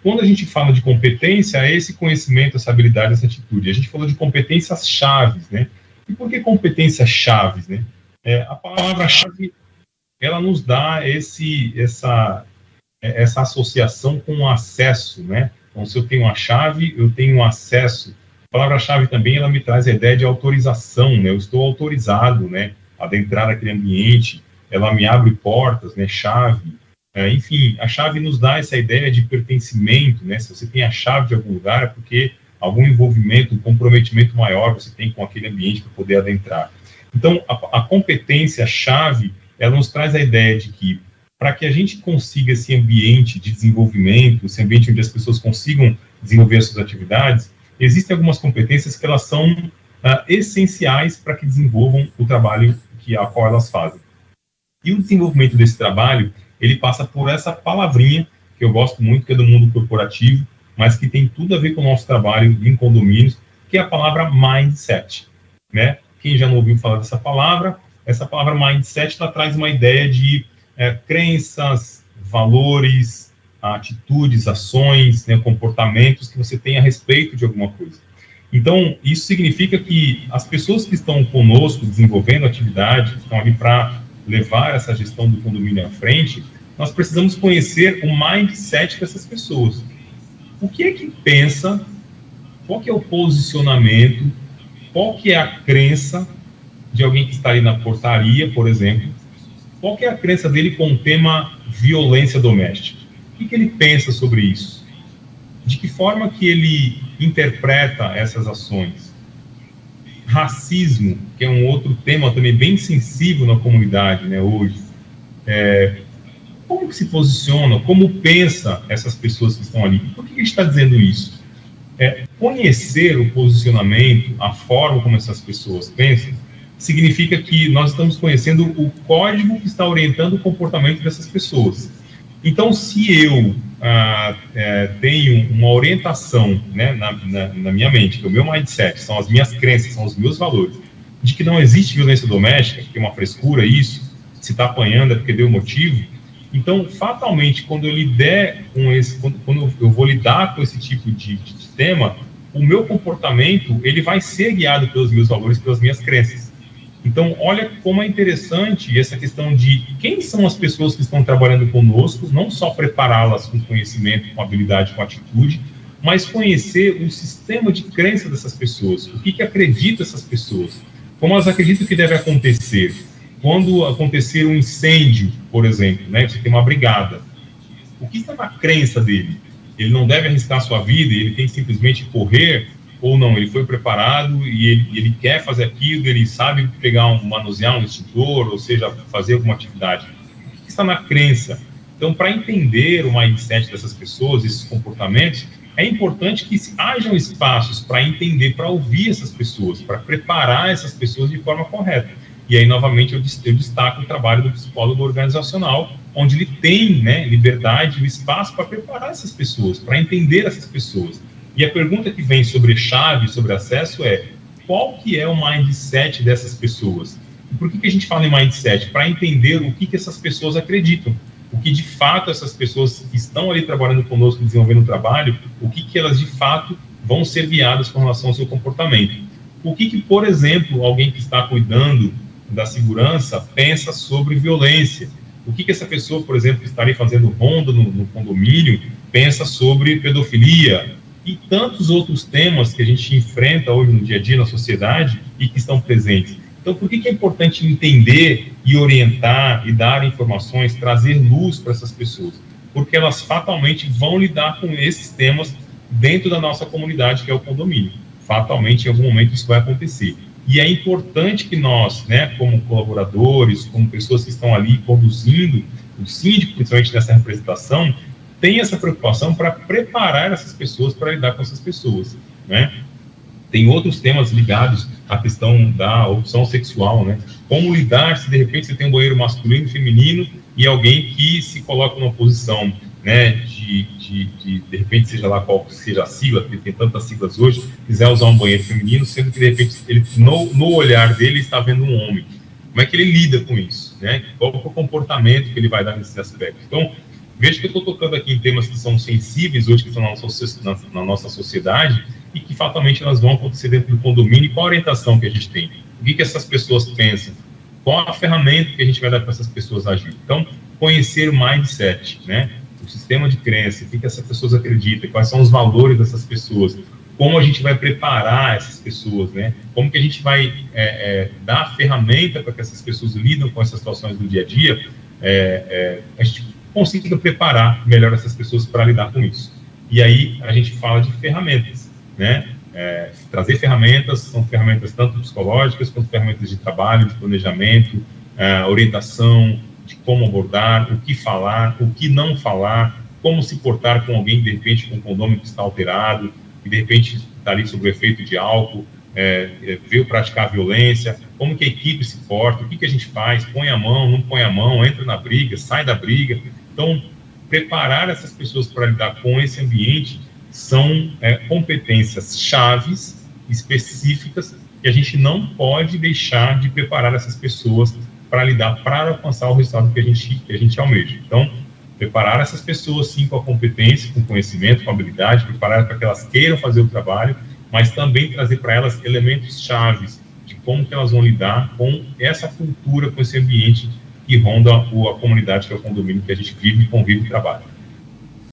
quando a gente fala de competência, é esse conhecimento, essa habilidade, essa atitude. A gente falou de competências chaves, né? E por que competências chaves, né? A palavra-chave, ela nos dá essa associação com o acesso, né? Então, se eu tenho a chave, eu tenho acesso. A palavra-chave também, ela me traz a ideia de autorização, né? Eu estou autorizado, né, a adentrar naquele ambiente, ela me abre portas, né, chave. Enfim, a chave nos dá essa ideia de pertencimento, né? Se você tem a chave de algum lugar, é porque algum envolvimento, um comprometimento maior você tem com aquele ambiente para poder adentrar. Então, a competência-chave, ela nos traz a ideia de que, para que a gente consiga esse ambiente de desenvolvimento, esse ambiente onde as pessoas consigam desenvolver as suas atividades, existem algumas competências que elas são essenciais para que desenvolvam o trabalho a qual elas fazem. E o desenvolvimento desse trabalho, ele passa por essa palavrinha, que eu gosto muito, que é do mundo corporativo, mas que tem tudo a ver com o nosso trabalho em condomínios, que é a palavra mindset, né? Quem já não ouviu falar dessa palavra, essa palavra mindset, ela traz uma ideia de crenças, valores, atitudes, ações, né, comportamentos que você tem a respeito de alguma coisa. Então, isso significa que as pessoas que estão conosco desenvolvendo atividade, que estão ali para levar essa gestão do condomínio à frente, nós precisamos conhecer o mindset dessas pessoas. O que é que pensa, qual que é o posicionamento, qual que é a crença de alguém que está ali na portaria, por exemplo, qual que é a crença dele com o tema violência doméstica? O que ele pensa sobre isso? De que forma que ele interpreta essas ações? Racismo, que é um outro tema também bem sensível na comunidade, né, hoje. Como que se posiciona? Como pensa essas pessoas que estão ali? Por que a gente está dizendo isso? Conhecer o posicionamento, a forma como essas pessoas pensam, significa que nós estamos conhecendo o código que está orientando o comportamento dessas pessoas. Então, se eu tenho uma orientação, né, na minha mente, que é o meu mindset, são as minhas crenças, são os meus valores, de que não existe violência doméstica, que é uma frescura isso, se está apanhando é porque deu motivo, então, fatalmente, quando eu quando eu vou lidar com esse tipo de tema, o meu comportamento, ele vai ser guiado pelos meus valores, pelas minhas crenças. Então, olha como é interessante essa questão de quem são as pessoas que estão trabalhando conosco, não só prepará-las com conhecimento, com habilidade, com atitude, mas conhecer o sistema de crença dessas pessoas, o que acredita essas pessoas, como elas acreditam que deve acontecer. Quando acontecer um incêndio, por exemplo, né, você tem uma brigada, o que está na crença dele? Ele não deve arriscar a sua vida, ele tem que simplesmente correr, ou não, ele foi preparado e ele quer fazer aquilo, ele sabe manusear um extintor, ou seja, fazer alguma atividade. O que está na crença? Então, para entender o mindset dessas pessoas, esses comportamentos, é importante que hajam espaços para entender, para ouvir essas pessoas, para preparar essas pessoas de forma correta. E aí, novamente, eu destaco o trabalho do psicólogo organizacional, onde ele tem, né, liberdade e espaço para preparar essas pessoas, para entender essas pessoas. E a pergunta que vem sobre chave, sobre acesso é: qual que é o mindset dessas pessoas? E por que a gente fala em mindset? Para entender o que essas pessoas acreditam, o que de fato essas pessoas que estão ali trabalhando conosco, desenvolvendo o trabalho, o que elas de fato vão ser guiadas com relação ao seu comportamento. O que por exemplo, alguém que está cuidando da segurança pensa sobre violência? O que essa pessoa, por exemplo, que estaria fazendo ronda no condomínio, pensa sobre pedofilia? E tantos outros temas que a gente enfrenta hoje no dia a dia na sociedade e que estão presentes. Então, por que é importante entender e orientar e dar informações, trazer luz para essas pessoas? Porque elas fatalmente vão lidar com esses temas dentro da nossa comunidade, que é o condomínio. Fatalmente, em algum momento, isso vai acontecer. E é importante que nós, né, como colaboradores, como pessoas que estão ali conduzindo o síndico, principalmente nessa representação, tem essa preocupação para preparar essas pessoas para lidar com essas pessoas, né? Tem outros temas ligados à questão da opção sexual, né? Como lidar se de repente você tem um banheiro masculino e feminino e alguém que se coloca numa posição, né, de repente, seja lá qual seja a sigla, porque tem tantas siglas hoje, quiser usar um banheiro feminino, sendo que de repente ele, no olhar dele está vendo um homem. Como é que ele lida com isso, né? Qual é o comportamento que ele vai dar nesse aspecto? Então, Veja que eu estou tocando aqui em temas que são sensíveis hoje, que estão na nossa sociedade, e que fatalmente elas vão acontecer dentro do condomínio. E qual a orientação que a gente tem? O que essas pessoas pensam? Qual a ferramenta que a gente vai dar para essas pessoas agir? Então, conhecer o mindset, né? O sistema de crença, o que essas pessoas acreditam, quais são os valores dessas pessoas, como a gente vai preparar essas pessoas, né? Como que a gente vai dar a ferramenta para que essas pessoas lidam com essas situações do dia a dia, a gente consiga preparar melhor essas pessoas para lidar com isso. E aí a gente fala de ferramentas, né? Trazer ferramentas, são ferramentas tanto psicológicas quanto ferramentas de trabalho, de planejamento, orientação, de como abordar, o que falar, o que não falar, como se portar com alguém, de repente, com um condômino que está alterado, que de repente está ali sob o efeito de álcool, veio praticar violência, como que a equipe se porta, o que a gente faz, põe a mão, não põe a mão, entra na briga, sai da briga. Então, preparar essas pessoas para lidar com esse ambiente são competências chaves, específicas, que a gente não pode deixar de preparar essas pessoas para lidar, para alcançar o resultado que a gente almeja. Então, preparar essas pessoas, sim, com a competência, com conhecimento, com habilidade, preparar para que elas queiram fazer o trabalho, mas também trazer para elas elementos chaves de como que elas vão lidar com essa cultura, com esse ambiente que ronda a comunidade, que é o condomínio que a gente vive, convive e trabalha.